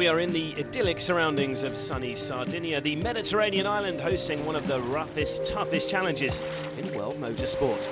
We are in the idyllic surroundings of sunny Sardinia, the Mediterranean island hosting one of the roughest, toughest challenges in world motorsport.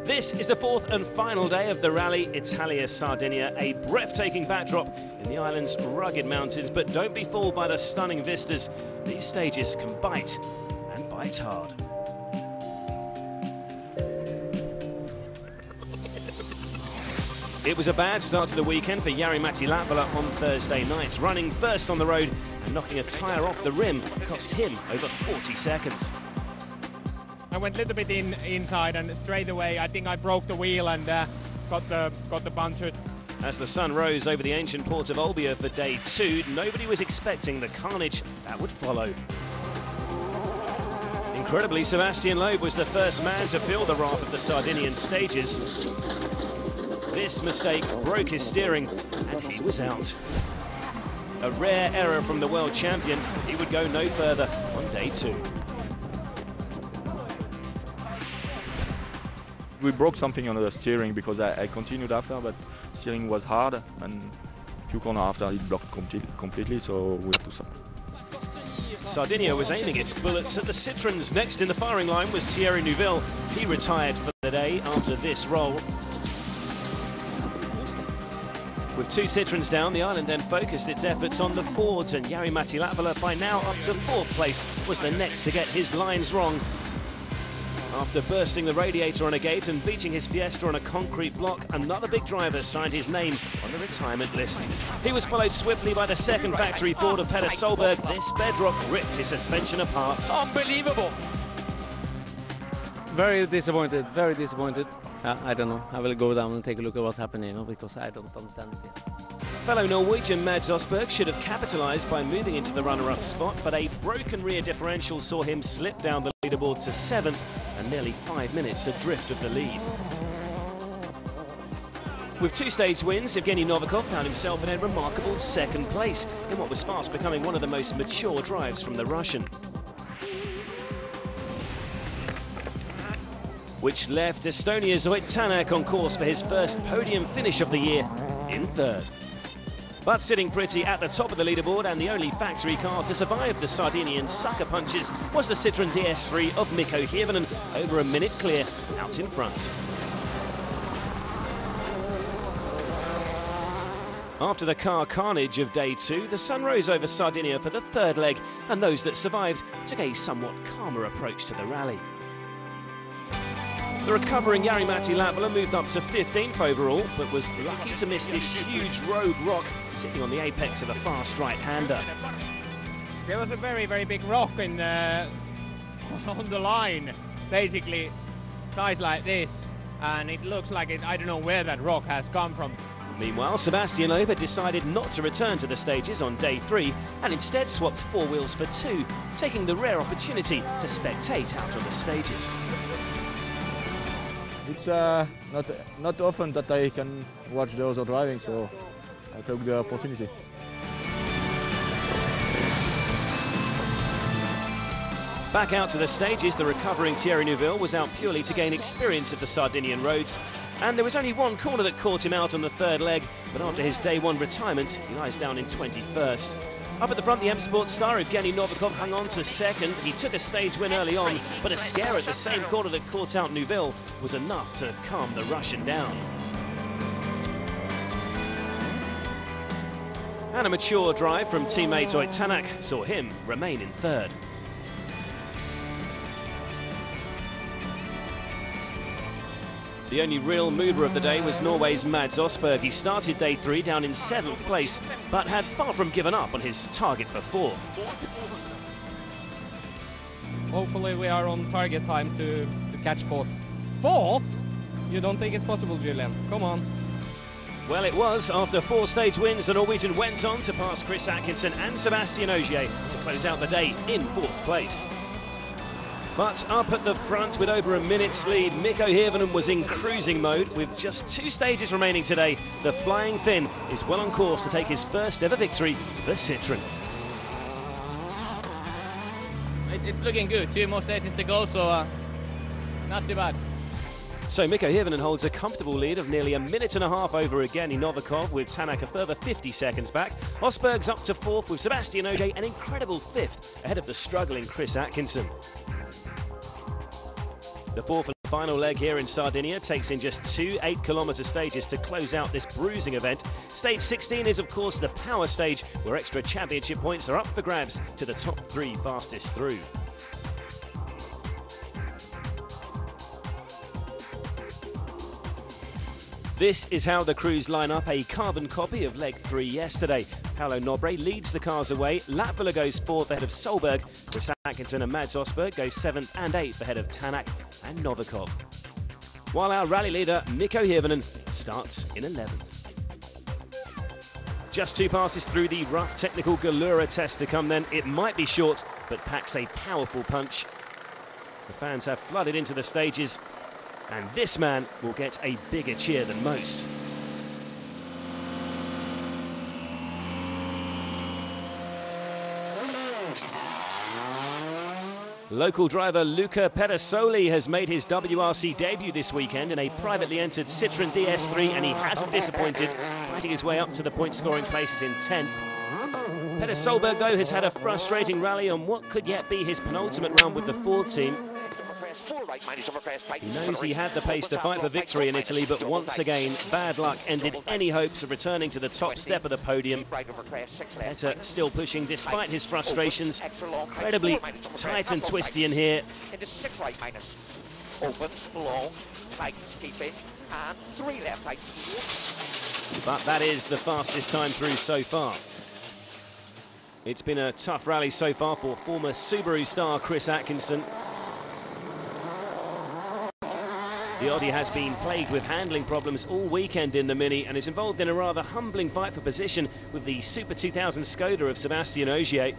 This is the fourth and final day of the Rally Italia Sardinia, a breathtaking backdrop in the island's rugged mountains, but don't be fooled by the stunning vistas. These stages can bite, and bite hard. It was a bad start to the weekend for Jari-Matti Latvala on Thursday night. Running first on the road and knocking a tyre off the rim cost him over 40 seconds. I went a little bit inside, and straight away I think I broke the wheel and got the puncture. As the sun rose over the ancient port of Olbia for day 2, nobody was expecting the carnage that would follow. Incredibly, Sebastian Loeb was the first man to feel the wrath of the Sardinian stages. This mistake broke his steering and he was out. A rare error from the world champion. He would go no further on day 2. We broke something on the steering because I continued after, but steering was hard, and a few corners after it blocked completely, so we had to stop. Sardinia was aiming its bullets at the Citroens. Next in the firing line was Thierry Neuville. He retired for the day after this roll. With 2 Citroens down, the island then focused its efforts on the Fords, and Jari-Matti Latvala, by now up to 4th place, was the next to get his lines wrong. After bursting the radiator on a gate and beating his Fiesta on a concrete block, another big driver signed his name on the retirement list. He was followed swiftly by the second factory Ford of Peter Solberg. This bedrock ripped his suspension apart. Unbelievable! Very disappointed, very disappointed. I don't know. I will go down and take a look at what's happening, because I don't understand it yet. Fellow Norwegian Mads Osberg should have capitalised by moving into the runner-up spot, but a broken rear differential saw him slip down the leaderboard to 7th and nearly 5 minutes adrift of the lead. With 2 stage wins, Evgeny Novikov found himself in a remarkable 2nd place in what was fast becoming one of the most mature drives from the Russian. Which left Estonia's Al-Attiyah on course for his first podium finish of the year in 3rd. But sitting pretty at the top of the leaderboard and the only factory car to survive the Sardinian sucker punches was the Citroën DS3 of Mikko Hirvonen, over a minute clear out in front. After the car carnage of day 2, the sun rose over Sardinia for the 3rd leg, and those that survived took a somewhat calmer approach to the rally. The recovering Jari-Matti Latvala moved up to 15th overall, but was lucky to miss this huge rogue rock sitting on the apex of a fast right-hander. There was a very, very big rock on the line, basically size like this, and it looks like I don't know where that rock has come from. Meanwhile, Sebastian Loeb had decided not to return to the stages on day 3 and instead swapped 4 wheels for 2, taking the rare opportunity to spectate out on the stages. It's not often that I can watch the other driving, so I took the opportunity. Back out to the stages, the recovering Thierry Neuville was out purely to gain experience of the Sardinian roads, and there was only one corner that caught him out on the 3rd leg, but after his day 1 retirement, he lies down in 21st. Up at the front, the M Sport star Evgeny Novikov hung on to 2nd. He took a stage win early on, but a scare at the same corner that caught out Neuville was enough to calm the Russian down. And a mature drive from teammate Al-Attiyah saw him remain in 3rd. The only real mover of the day was Norway's Mads Osberg. He started day 3 down in 7th place, but had far from given up on his target for 4th. Hopefully we are on target time to catch 4th. 4th? You don't think it's possible, Julian? Come on. Well, it was. After 4 stage wins, the Norwegian went on to pass Chris Atkinson and Sebastian Ogier to close out the day in 4th place. But up at the front with over a minute's lead, Mikko Hirvonen was in cruising mode. With just 2 stages remaining today, the Flying Finn is well on course to take his first ever victory for Citroën. It's looking good. 2 more stages to go, so not too bad. So Mikko Hirvonen holds a comfortable lead of nearly a minute and a half over Evgeny Novikov, with Tanak a further 50 seconds back. Osberg's up to 4th, with Sebastian Ogier an incredible 5th, ahead of the struggling Chris Atkinson. The 4th and final leg here in Sardinia takes in just 2 8-kilometre stages to close out this bruising event. Stage 16 is, of course, the power stage, where extra championship points are up for grabs to the top 3 fastest through. This is how the crews line up, a carbon copy of leg 3 yesterday. Paolo Nobre leads the cars away. Latvala goes 4th ahead of Solberg. Chris Atkinson and Mads Osberg go 7th and 8th ahead of Tanak and Novikov. While our rally leader, Mikko Hirvonen, starts in 11th. Just 2 passes through the rough technical Gallura test to come then. It might be short, but packs a powerful punch. The fans have flooded into the stages, and this man will get a bigger cheer than most. Local driver Luca Pedersoli has made his WRC debut this weekend in a privately entered Citroën DS3, and he hasn't disappointed, fighting his way up to the point-scoring places in 10th. Petter Solberg, though, has had a frustrating rally on what could yet be his penultimate round with the Ford team. He knows he had the pace to fight for victory in Italy, but once again, bad luck ended any hopes of returning to the top step of the podium. Petter still pushing despite his frustrations. Incredibly tight and twisty in here. But that is the fastest time through so far. It's been a tough rally so far for former Subaru star Chris Atkinson. The Aussie has been plagued with handling problems all weekend in the Mini and is involved in a rather humbling fight for position with the Super 2000 Skoda of Sebastian Ogier.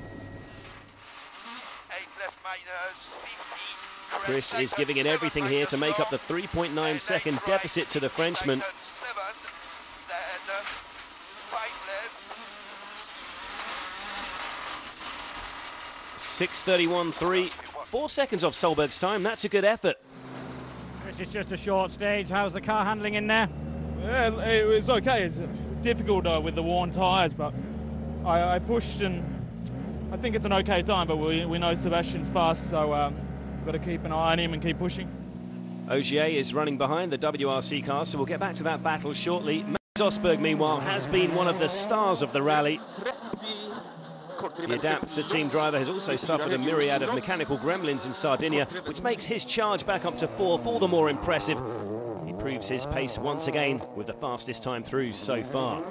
Chris is giving it everything here to make up the 3.9 second deficit to the Frenchman. .6:31.3, 4 seconds off Solberg's time. That's a good effort. It's just a short stage. How's the car handling in there? Yeah, it was okay. It's difficult with the worn tyres, but I pushed, and I think it's an okay time, but we know Sebastian's fast, so we've got to keep an eye on him and keep pushing. Ogier is running behind the WRC car, so we'll get back to that battle shortly. Mads Osberg, meanwhile, has been one of the stars of the rally. The Adapter team driver has also suffered a myriad of mechanical gremlins in Sardinia, which makes his charge back up to 4th all the more impressive. He proves his pace once again with the fastest time through so far.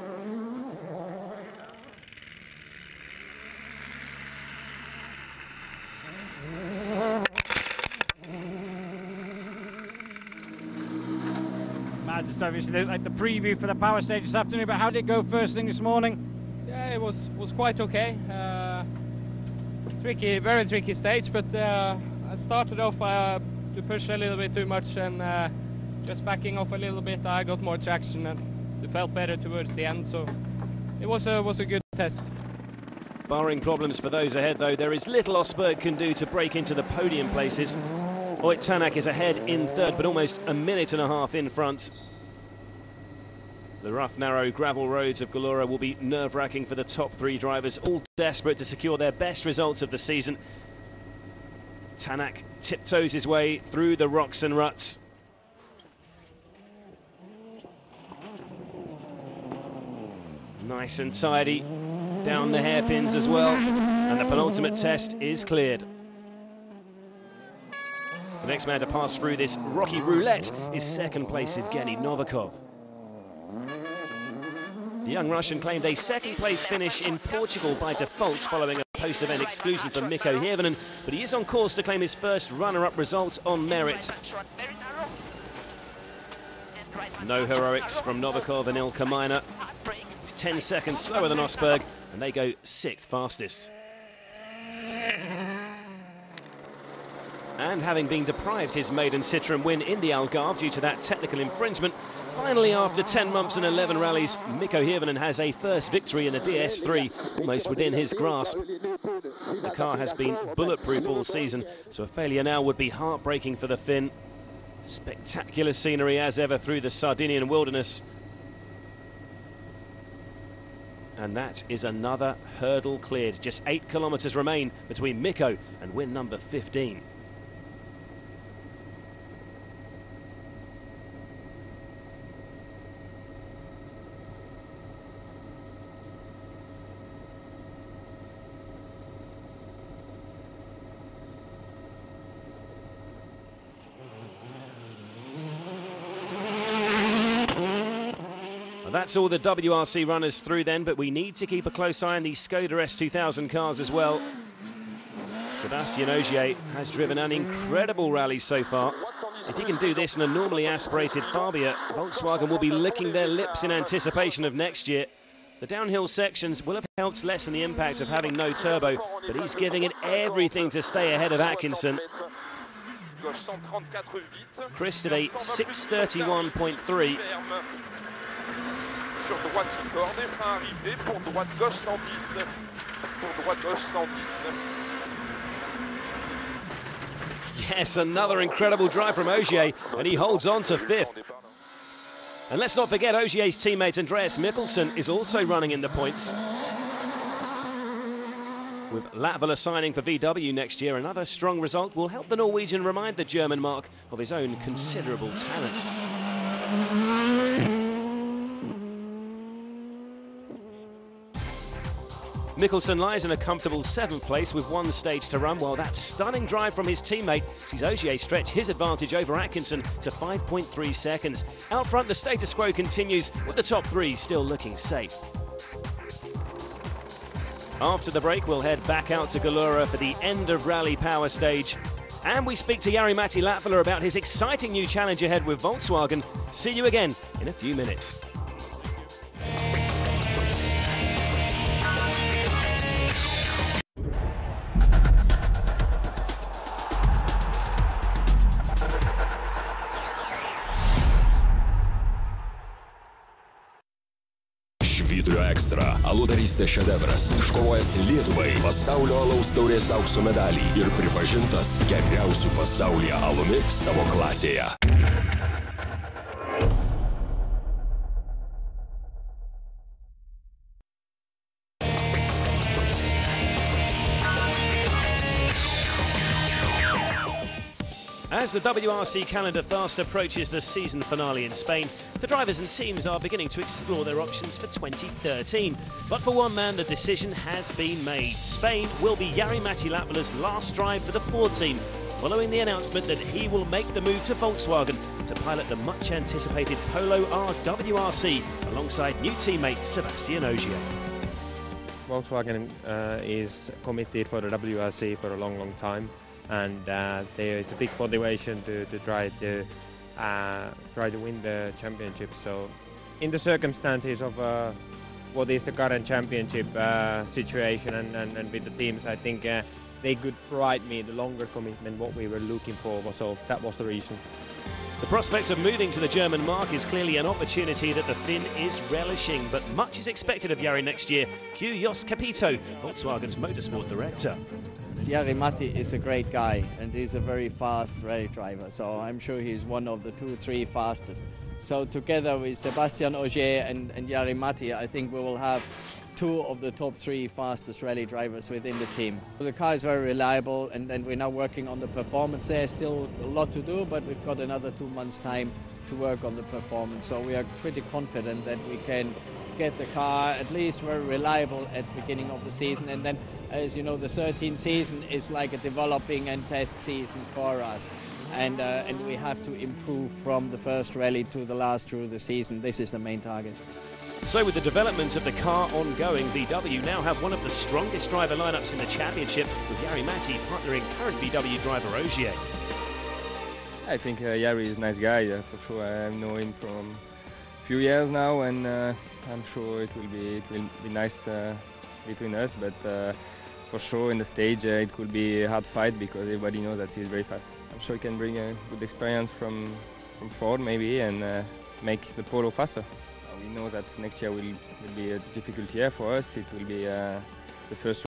Mads, it's obviously like the preview for the power stage this afternoon, but how did it go first thing this morning? Yeah, it was quite okay. Tricky, very tricky stage, but I started off to push a little bit too much, and just backing off a little bit, I got more traction and it felt better towards the end. So it was a good test. Barring problems for those ahead, though, there is little Osberg can do to break into the podium places. Oyt Tanak is ahead in 3rd, but almost a minute and a half in front. The rough, narrow gravel roads of Gallura will be nerve-wracking for the top 3 drivers, all desperate to secure their best results of the season. Tanak tiptoes his way through the rocks and ruts. Nice and tidy, down the hairpins as well, and the penultimate test is cleared. The next man to pass through this rocky roulette is 2nd place Evgeny Novikov. The young Russian claimed a 2nd place finish in Portugal by default following a post-event exclusion for Mikko Hirvonen, but he is on course to claim his first runner-up result on merit. No heroics from Novikov and Ilkka Minor. He's 10 seconds slower than Osberg, and they go 6th fastest. And having been deprived his maiden Citroën win in the Algarve due to that technical infringement, finally, after 10 months and 11 rallies, Mikko Hirvonen has a first victory in a DS3, almost within his grasp. The car has been bulletproof all season, so a failure now would be heartbreaking for the Finn. Spectacular scenery as ever through the Sardinian wilderness. And that is another hurdle cleared. Just 8 kilometres remain between Mikko and win number 15. That's all the WRC runners through then, but we need to keep a close eye on the Skoda S2000 cars as well. Sébastien Ogier has driven an incredible rally so far. If he can do this in a normally aspirated Fabia, Volkswagen will be licking their lips in anticipation of next year. The downhill sections will have helped lessen the impact of having no turbo, but he's giving it everything to stay ahead of Atkinson. Chris today, 6:31.3. Sur droite corde, frein arrivé, pour droite gauche 110, pour droite gauche 110. Yes, another incredible drive from Ogier, and he holds on to 5th. And let's not forget Ogier's teammate Andreas Mikkelsen is also running in the points. With Latvala signing for VW next year, another strong result will help the Norwegian remind the German mark of his own considerable talents. Mikkelsen lies in a comfortable 7th place with 1 stage to run, while that stunning drive from his teammate sees Ogier stretch his advantage over Atkinson to 5.3 seconds. Out front, the status quo continues, with the top 3 still looking safe. After the break, we'll head back out to Galura for the end of rally power stage. And we speak to Jari-Matti Latvala about his exciting new challenge ahead with Volkswagen. See you again in a few minutes. Švyturio ekstra aludarystės šedevras, iškovojęs Lietuvai pasaulio alaus taurės aukso medalį ir pripažintas geriausiu pasaulyje alumi savo klasėje. As the WRC calendar fast approaches the season finale in Spain, the drivers and teams are beginning to explore their options for 2013. But for one man, the decision has been made. Spain will be Jari-Matti Latvala's last drive for the Ford team, following the announcement that he will make the move to Volkswagen to pilot the much-anticipated Polo R WRC alongside new teammate Sébastien Ogier. Volkswagen is committed for the WRC for a long time. And there is a big motivation to try to win the championship. So, in the circumstances of what is the current championship situation and with the teams, I think they could provide me the longer commitment what we were looking for. So that was the reason. The prospect of moving to the German mark is clearly an opportunity that the Finn is relishing, but much is expected of Jari next year. Cue Jos Capito, Volkswagen's motorsport director. Jari-Matti is a great guy and he's a very fast rally driver, so I'm sure he's one of the 2-3 fastest. So together with Sébastien Ogier and Jari-Matti, I think we will have 2 of the top 3 fastest rally drivers within the team. The car is very reliable and we're now working on the performance. There's still a lot to do, but we've got another 2 months' time to work on the performance. So we are pretty confident that we can get the car at least very reliable at the beginning of the season. And then, as you know, the 13th season is like a developing and test season for us. And we have to improve from the first rally to the last through the season. This is the main target. So with the development of the car ongoing, VW now have one of the strongest driver lineups in the championship, with Jari-Matti partnering current VW driver Ogier. I think Jari is a nice guy, for sure. I know him from a few years now, and I'm sure it will be nice between us, but for sure in the stage it could be a hard fight because everybody knows that he's very fast. I'm sure he can bring a good experience from Ford maybe and make the Polo faster. We know that next year will be a difficult year for us. It will be the first